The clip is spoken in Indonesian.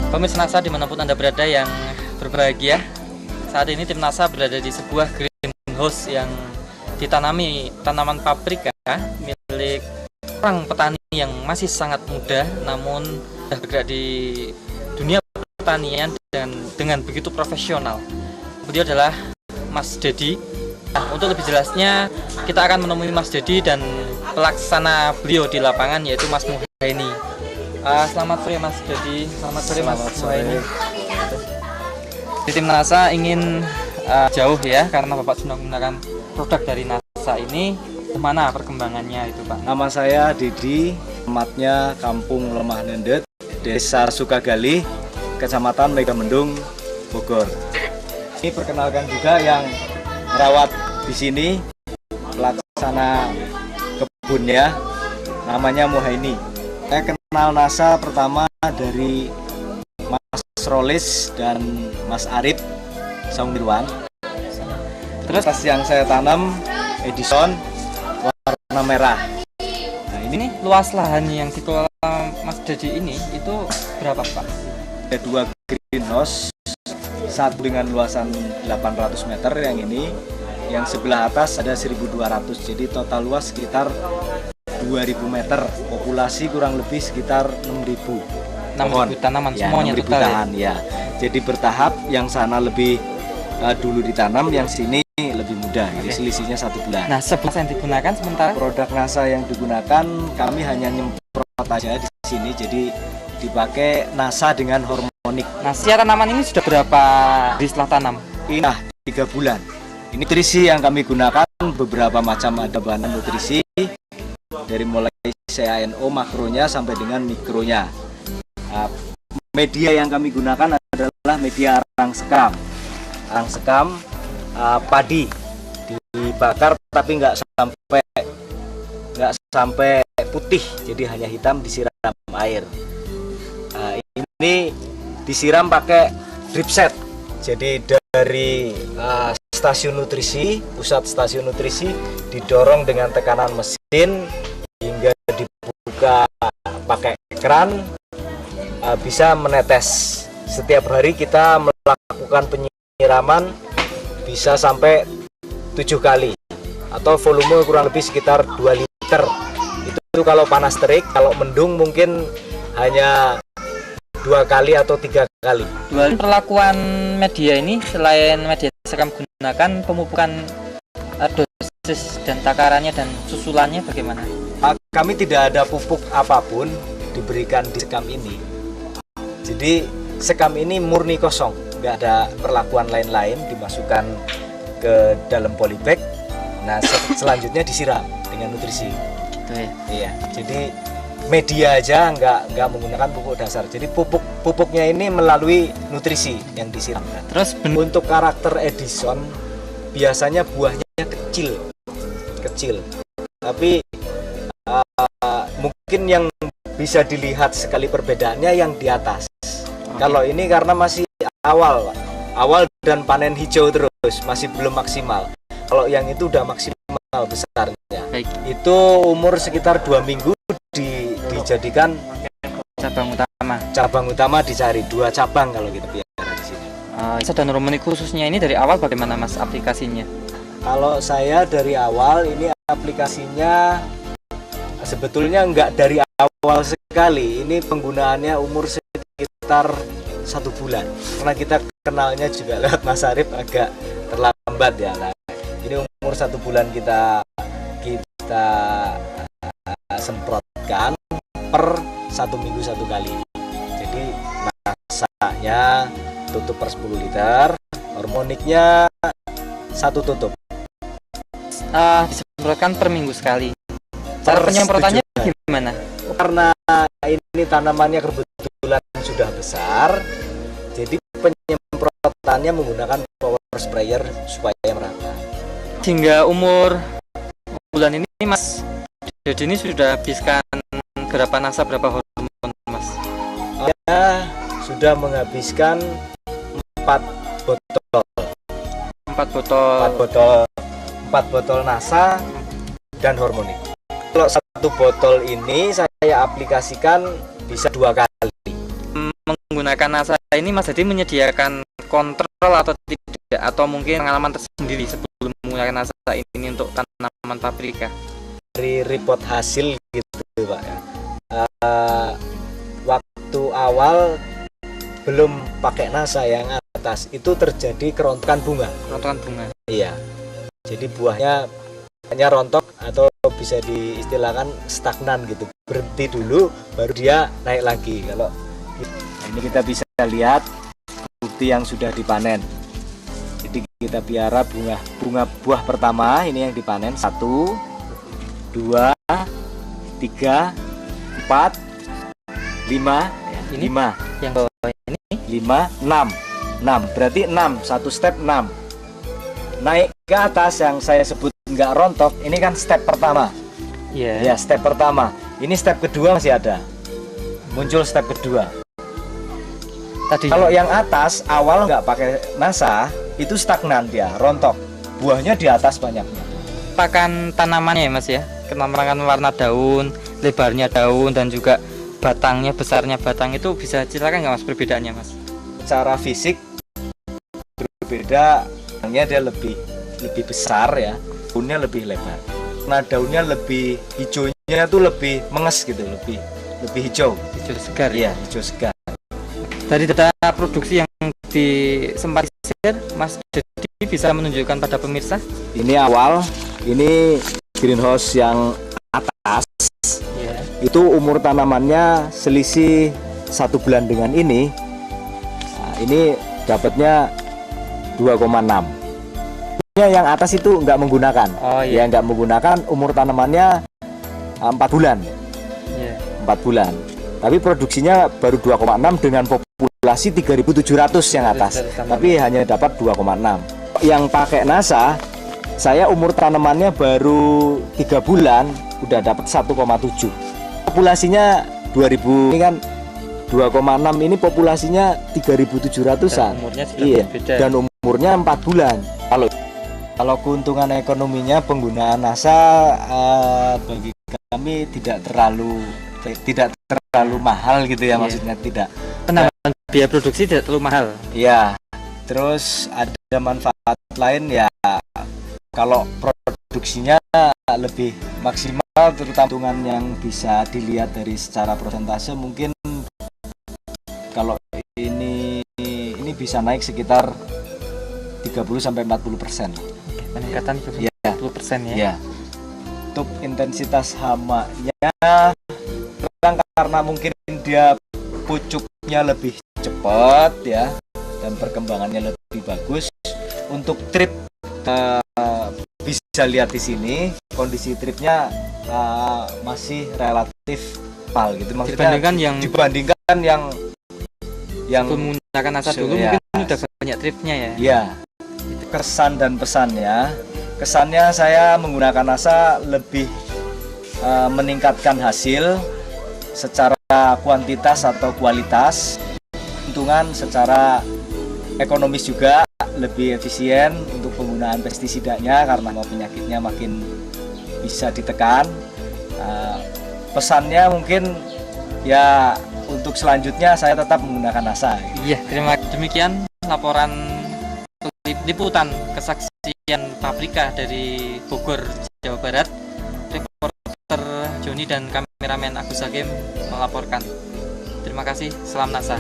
Pemirsa NASA dimanapun Anda berada yang berbahagia, saat ini tim NASA berada di sebuah greenhouse yang ditanami tanaman paprika milik orang petani yang masih sangat muda, namun sudah bergerak di dunia pertanian dan dengan begitu profesional. Beliau adalah Mas Dedi. Nah, untuk lebih jelasnya kita akan menemui Mas Dedi dan pelaksana beliau di lapangan, yaitu Mas Muhaini. Selamat sore Mas Dedi. Selamat sore Mas Muhaini. Di tim NASA ingin jauh ya, karena Bapak sudah menggunakan produk dari NASA ini. Kemana perkembangannya itu Pak? Nama saya Dedi, alamatnya Kampung Lemah Nendet, Desa Sukagali, Kecamatan Megamendung, Bogor. Ini perkenalkan juga yang merawat di sini, pelaksana kebunnya, namanya Muhaini. Saya kenal NASA pertama dari Mas Rolis dan Mas Arif Saungirwan. Terus yang saya tanam Edison warna merah. Nah, ini luas lahan yang dikelola Mas Dedi ini itu berapa Pak? Ada dua greenhouse, satu dengan luasan 800 meter yang ini, yang sebelah atas ada 1200, jadi total luas sekitar 2000 meter, populasi kurang lebih sekitar 6000 tanaman ya, semuanya 6000 total tahan ya. Jadi bertahap, yang sana lebih dulu ditanam, yang sini lebih mudah. Jadi selisihnya 1 bulan. Nah, sebelas yang digunakan sementara Produk NASA yang digunakan kami hanya nyemprot aja di sini, jadi dipakai NASA dengan hormonik. Nah, siar tanaman ini sudah berapa hari setelah tanam? Ini 3 bulan. Ini nutrisi yang kami gunakan beberapa macam, ada bahan nutrisi dari mulai CANO makronya sampai dengan mikronya. Media yang kami gunakan adalah media arang sekam padi, dibakar tapi nggak sampai putih, jadi hanya hitam, disiram air. Ini disiram pakai drip set, jadi dari stasiun nutrisi, pusat stasiun nutrisi, didorong dengan tekanan mesin hingga dibuka pakai keran, bisa menetes. Setiap hari kita melakukan penyiraman bisa sampai 7 kali, atau volume kurang lebih sekitar 2 liter. Itu kalau panas terik, kalau mendung mungkin hanya 2 kali atau 3 kali. Perlakuan media ini selain media sekam gunakan, pemupukan dosis dan takarannya dan susulannya bagaimana? Kami tidak ada pupuk apapun diberikan di sekam ini. Jadi sekam ini murni kosong, nggak ada perlakuan lain-lain, dimasukkan ke dalam polybag. Nah, selanjutnya disiram dengan nutrisi. Gitu ya. Iya, jadi media aja, nggak menggunakan pupuk dasar. Jadi pupuknya ini melalui nutrisi yang disiramkan. Terus untuk karakter Edison biasanya buahnya kecil, tapi mungkin yang bisa dilihat sekali perbedaannya yang di atas. Kalau ini karena masih awal dan panen hijau terus, masih belum maksimal. Kalau yang itu udah maksimal besarnya. Baik. Itu umur sekitar 2 minggu dijadikan cabang utama dicari 2 cabang kalau kita bicara di sini. Dan hormonik khususnya ini dari awal bagaimana Mas aplikasinya? Kalau saya dari awal ini aplikasinya sebetulnya nggak dari awal sekali. Ini penggunaannya umur sekitar 1 bulan, karena kita kenalnya juga lewat Mas Arif agak terlambat ya. Nah, ini umur 1 bulan kita semprotkan per 1 minggu 1 kali. Jadi nasanya tutup per 10 liter, hormoniknya 1 tutup. Disemprotkan per minggu sekali. Cara penyemprotannya gimana? Karena ini tanamannya kebetulan sudah besar, jadi penyemprotannya menggunakan power sprayer supaya merata. Hingga umur bulan ini Mas Dedi ini sudah habiskan berapa NASA, berapa hormon Mas? Ya, sudah menghabiskan 4 botol. 4 botol NASA dan hormonik. Kalau 1 botol ini saya aplikasikan bisa 2 kali. menggunakan NASA ini Mas Hadi menyediakan kontrol atau tidak, atau mungkin pengalaman tersendiri sebelum menggunakan NASA ini untuk tanaman paprika? Dari report hasil gitu Pak ya. Waktu awal belum pakai NASA yang atas itu terjadi kerontokan bunga. Kerontokan bunga. Iya. Jadi buahnya hanya rontok atau bisa diistilahkan stagnan gitu. Berhenti dulu baru dia naik lagi. Kalau ini kita bisa lihat bukti yang sudah dipanen. Jadi kita piara bunga buah pertama ini yang dipanen 1, 2, 3, 4, 5 ya, ini 5 yang bawah ini 5, 6 berarti 6, satu step 6 naik ke atas yang saya sebut nggak rontok. Ini kan step pertama ya, step pertama. Ini step kedua masih ada, muncul step kedua. Tadi kalau yang atas awal nggak pakai NASA itu stagnan, dia rontok, buahnya di atas banyaknya. pakan tanamannya ya Mas ya, kenamrangan warna daun, lebarnya daun, dan juga batangnya, besarnya batang itu bisa ceritakan nggak Mas perbedaannya Mas? Secara fisik berbeda, daunnya dia lebih besar ya, daunnya lebih lebar. Nah daunnya lebih hijaunya tuh lebih menges gitu, lebih hijau. Hijau segar. Iya, hijau segar. Dari data produksi yang sempat di-share, Mas jadi bisa menunjukkan pada pemirsa? Ini awal, ini greenhouse yang atas. Ya. Itu umur tanamannya selisih 1 bulan dengan ini. Nah, ini dapatnya 2,6. Yang atas itu nggak menggunakan. Oh iya. Ya nggak menggunakan, umur tanamannya 4 bulan. Iya. 4 bulan. Tapi produksinya baru 2,6 dengan populasi 3.700 yang atas. Tapi hanya dapat 2,6. Yang pakai NASA, saya umur tanamannya baru 3 bulan udah dapat 1,7. Populasinya 2000, ini kan 2,6, ini populasinya 3.700-an. Umurnya sudah iya. berbeda. Dan umurnya 4 bulan. Kalau keuntungan ekonominya penggunaan NASA bagi kami tidak terlalu mahal gitu ya, maksudnya tidak. Penambahan biaya produksi tidak terlalu mahal. Iya. Terus ada manfaat lain ya, kalau produksinya lebih maksimal, terutama keuntungan yang bisa dilihat dari secara persentase, mungkin kalau ini bisa naik sekitar 30-40%. Peningkatan ya, 10% ya. Ya. Untuk intensitas hamanya karena mungkin dia pucuknya lebih cepat ya, dan perkembangannya lebih bagus. Untuk trip bisa lihat di sini kondisi tripnya masih relatif pal gitu, maksudnya dibandingkan yang menggunakan NASA dulu ya, mungkin udah banyak tripnya ya. Iya. Kesan dan pesannya, kesannya saya menggunakan NASA lebih meningkatkan hasil secara kuantitas atau kualitas, keuntungan secara ekonomis juga lebih efisien untuk penggunaan pestisidanya karena penyakitnya makin bisa ditekan. Pesannya mungkin ya, untuk selanjutnya saya tetap menggunakan NASA. Iya, demikian laporan liputan kesaksian paprika dari Bogor, Jawa Barat. Reporter Joni dan kameramen Agus Hakim melaporkan. Terima kasih, salam NASA.